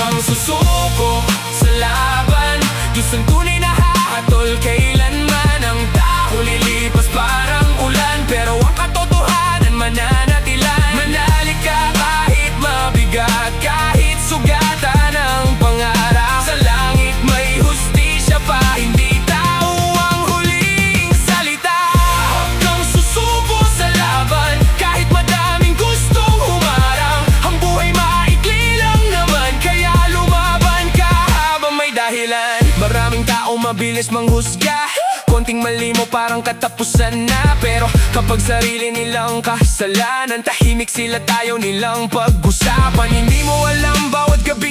kang susuko sa laban. Diyos ang tunay na hahatol, kailanman ang tao lilipas parang ulan. Pero ang katotohanan mananatilan. Manalik ka kahit mabigat, kahit sugatan ang pangarap. Sa langit may hustisya pa, hindi tao ang huling salita. Kang susuko sa laban, kahit madaming gustong humarang. Ang buhay maikli lang naman, kaya lumaban ka habang may dahilan. Maraming tao mabilis manghusga, konting mali mo parang katapusan na. Pero kapag sarili nilang kasalanan, tahimik sila, tayo nilang pag-usapan. Hindi mo alam bawat gabi